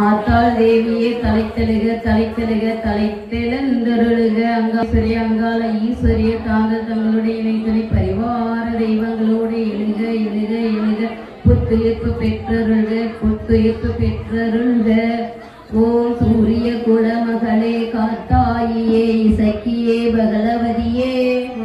ஆத்தாள் தேவியே தலைத்தெழுக தலைத்தெழுக தலைத்தெழுந்தருளுக அங்காசுரிய அங்காள ஈஸ்வரிய தாங்கள் தங்களுடைய இணைத்தனை பரிவார தெய்வங்களோடு எழுக எழுக எழுக புத்துயிர்ப்பு பெற்றருள்க புத்துயிர்ப்பு பெற்றருள்க. ஓம் சூரிய குலமகளே காத்தாயியே இசக்கியே பகலவதியே.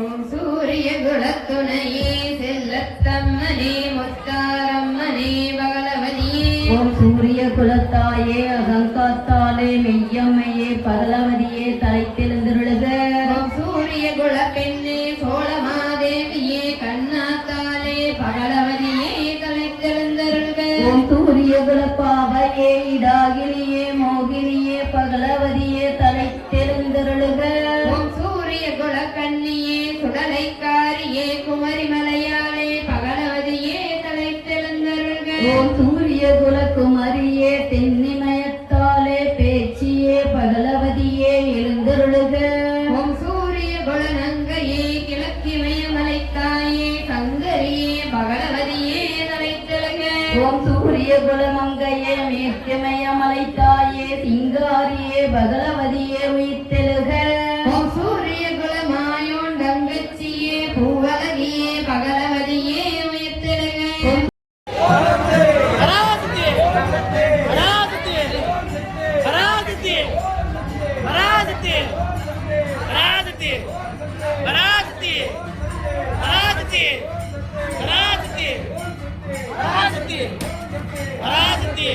ஓம் சூரிய குலத்துணையே செல்லத்தம்மனே முத்தாரம்மனே பகலவதியே. ஓம் சூரிய குலத்தாயே அகங்காத்தாலே மெய்யம்மையே பகலவதியே தலைத்தெழுந்தருளுக. ஓம் சூரிய குல பெண்ணே சோழமாதேவியே கண்ணாத்தாலே பகலவதியே தலைத்தெழுந்தருள்க. ஓம் சூரிய குலப்பாவையே இடாகினியே மோகினியே பகலவதியே தலைத்தெழுந்தருளுக. ஓம் சூரிய குல கண்ணியே சுடலைக்காரியே குமரிமலையாளே பகலவதியே தலைத்தெழுந்தருள்க. ஓம் சூரிய குலகுமரியே தென்னிமயத்தாலே பேச்சியே பகலவதியே எழுந்தருளுக. ஓம் சூரிய குல நங்கையே கிழக்கிமய மலைத்தாயே சங்கரியே பகலவதியே தலைத்தெழுக. ஓம் சூரிய குலமங்கையே மேற்கமய மலைத்தாயே சிங்காரியே பகலவதியே உயிர்த்தெழுக. ஓம் சூரிய குல மாயோன் தங்கச்சியே பூவலகியே பகலவதியே உயிர்த்தெழுக. பராசக்தி